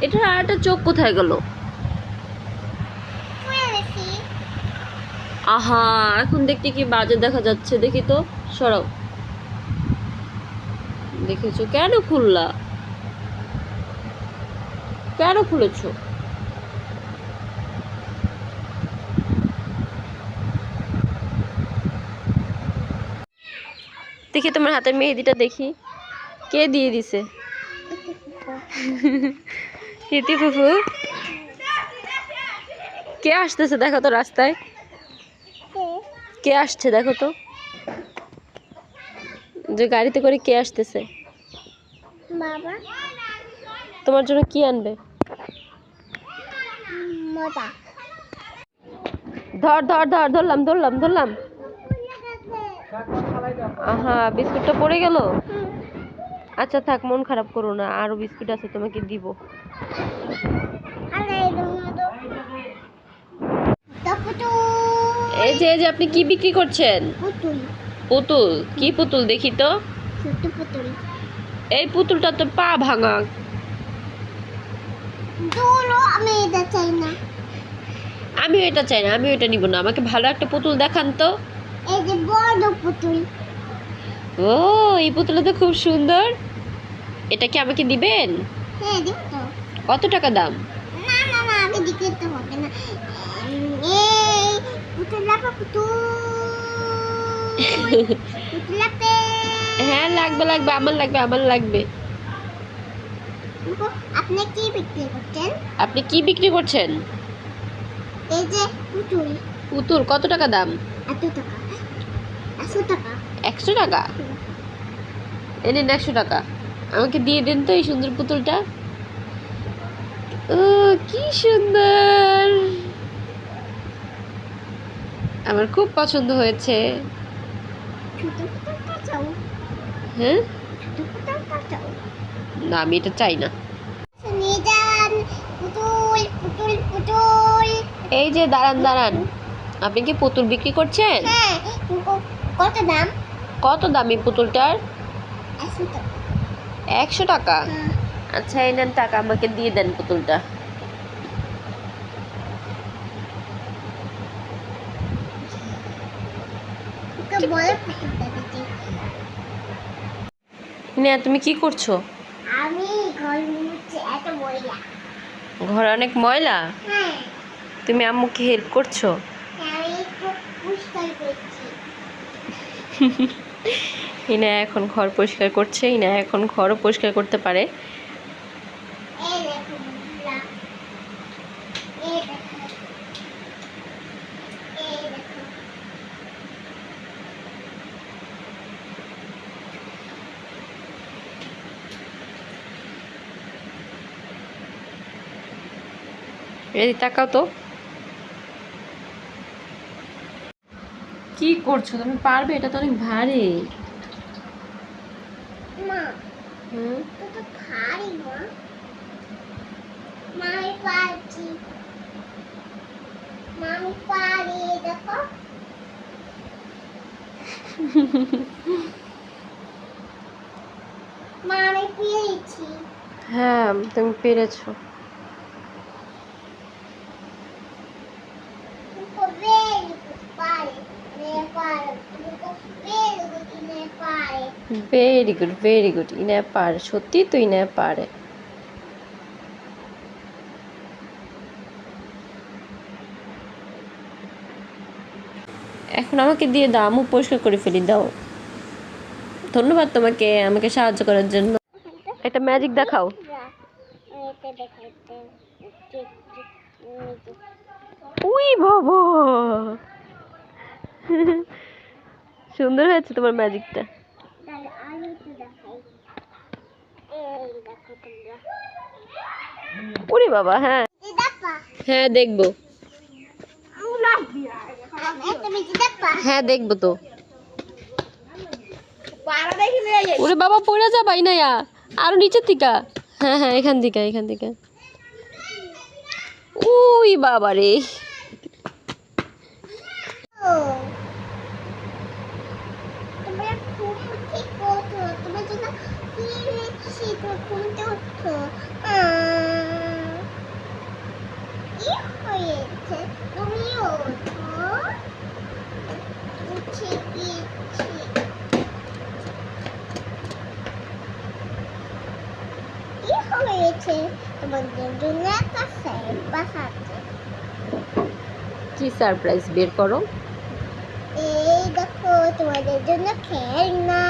এটার আর একটা চোখ কোথায় গেল? আহা, এখন দেখতে কি বাজে দেখা যাচ্ছে, দেখি তো, সরাও। দেখেছো? কেন খুললা? কেন খুলেছো? দেখি তোমার হাতের মেহেদিটা দেখি, কে দিয়ে দিছে? ইতি ফুফু। কে আসতেছে দেখো তো রাস্তায়, কে আসছে দেখো তো, যে গাড়িতে করে কে আসতেছে? বাবা তোমার জন্য কি আনবে? মজা ধর ধর ধর, ধরলাম ধরলাম ধরলাম। আহা, বিস্কুটটা পড়ে গেল। আচ্ছা থাক, মন খারাপ করো না, আরো বিস্কুট আছে, তোমাকে দিব। এই যে এই যে, আপনি কি বিক্রি করছেন? পুতুল পুতুল? কি পুতুল দেখি তো? ছোট পুতুল। এই পুতুলটা তো পা ভাঙা। দূরও আমি এটা চাই না। আমিও এটা চাই না, আমিও এটা নিব না, আমাকে ভালো একটা পুতুল দেখান তো। এই যে বড় পুতুল। ও, এই পুতুলটা তো খুব সুন্দর, এটা কি আমাকে দিবেন? হ্যাঁ দিব তো। কত টাকা দাম? না না না, আমি দিতে তো হবে না। এই পুতুল লাগবে, পুতুল পুতুল লাগবে। হ্যাঁ লাগবে লাগবে, আমার লাগবে আমার লাগবে। আপনি কি বিক্রি করছেন? আপনি কি বিক্রি করছেন? এই যে পুতুল। পুতুল কত টাকা দাম? এত টাকা, 100 টাকা। 100 টাকা? এনেন 100 টাকা, আমাকে দিয়ে দেন তো এই সুন্দর পুতুলটা। ও কি সুন্দর, আমার খুব পছন্দ হয়েছে। ছোট পুতুলটা চাও? হ্যাঁ, ছোট পুতুলটা চাও? না আমি এটা চাই না। নিয়ে যান পুতুল পুতুল পুতুল। এই যে দাঁড়ান দাঁড়ান, আপনি কি পুতুল বিক্রি করছেন? হ্যাঁ, কত দাম? কত দাম এই পুতুলটার? 100 টাকা। 100 টাকা? হ্যাঁ। আচ্ছা এই নেন টাকা, আমাকে দিয়ে দেন পুতুলটা। ওকে বলো পুতুলটা দিতে। না, তুমি কি করছো? আমি ঘর মুছছি, এত ময়লা। ঘরে অনেক ময়লা? হ্যাঁ, তুমি আম্মুকে হেল্প করছো? আমি একটু পরিষ্কার করছি। ইনা এখন ঘর পরিষ্কার করছে, ইনা এখন ঘরও পরিষ্কার করতে পারে। এই দেখো ময়লা। এই দেখো, এই দেখো। এই তাকাও তো, কি করছো তুমি? পারবে? এটা তো অনেক ভারী। মা, হুম, এটা তো ভারী মা। মা আমি পারছি, মা আমি পারি, দেখো। মা আমি পেরেছি। হ্যাঁ তুমি পেরেছো। ভেরি গুড ভেরি গুড, ইনা পারে, সত্যি তো ইনা পারে। এখন আমাকে দিয়ে দাও, আম্মু পরিষ্কার করে ফেলি, দাও। ধন্যবাদ তোমাকে আমাকে সাহায্য করার জন্য। একটা ম্যাজিক দেখাও। উই বাবা, সুন্দর হয়েছে তোমার ম্যাজিকটা। উরি বাবা, হ্যাঁ হ্যাঁ দেখবো, হ্যাঁ দেখবো তো। ওরে বাবা, পড়ে যাবাই না, আরো নিচের থেকে। হ্যাঁ হ্যাঁ, এখান থেকে এখান থেকে। উই বাবা রে, তোমার জন্য কি এনেছি, তুমি ঘুমতে উঠছো। হয়েছে, তোমাদের জন্য একটা সারপ্রাইজ আছে। কি সারপ্রাইজ বের করো? এই দেখো তোমাদের জন্য খেলনা।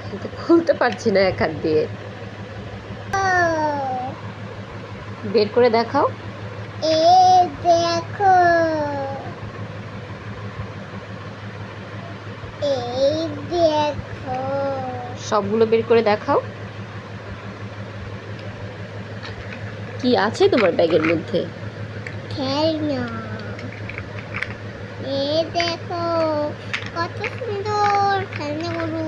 কিন্তু খুলতে পারছি না এক হাত দিয়ে। ও, বের করে দেখাও। এই দেখো, এই দেখো। সবগুলো বের করে দেখাও। কি আছে তোমার ব্যাগের মধ্যে? খেলনা। এই দেখো কত সুন্দর খেলনাগুলো।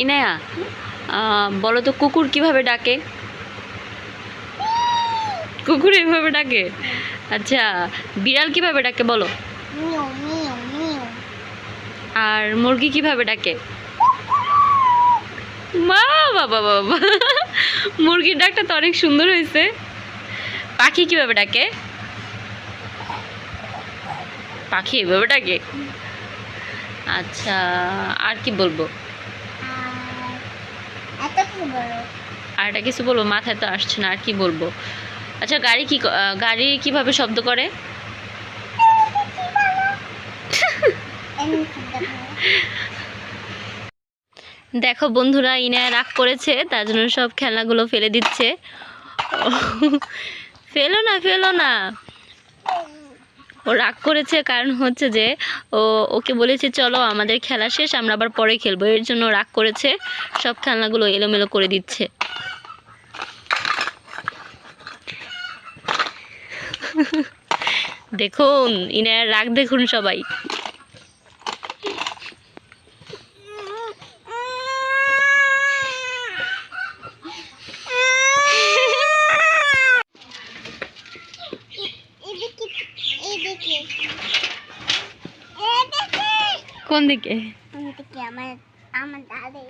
ইনায়া, বলো তো কুকুর কিভাবে ডাকে? কুকুর এইভাবে ডাকে? আচ্ছা, বিড়াল কিভাবে ডাকে বলো? Mu mu mu. আর মুরগি কিভাবে ডাকে? মা বাবা বাবা, মুরগির ডাকটা তো অনেক সুন্দর হয়েছে। পাখি কিভাবে ডাকে? পাখি এভাবে ডাকে? আচ্ছা, আর কি বলবো? আর এত কি বলো? আর এটা কিছু বলবো, মাথায় তো আসছে না, আর কি বলবো? আচ্ছা, গাড়ি কিভাবে শব্দ করে? এমনি শব্দ করে। দেখো বন্ধুরা, ইনায়া রাগ করেছে, তার জন্য সব খেলনাগুলো ফেলে দিচ্ছে। ফেলো না, ফেলো না। ও রাগ করেছে কারণ হচ্ছে যে ওকে বলেছে চলো আমাদের খেলা শেষ, আমরা আবার পরে খেলবো, এর জন্য রাগ করেছে, সব খেলনাগুলো এলোমেলো করে দিচ্ছে। দেখুন ইনায়ার রাগ, দেখুন সবাই। এদিকে এদিকে কোন দিকে? এদিকে আমার আমার দাদা।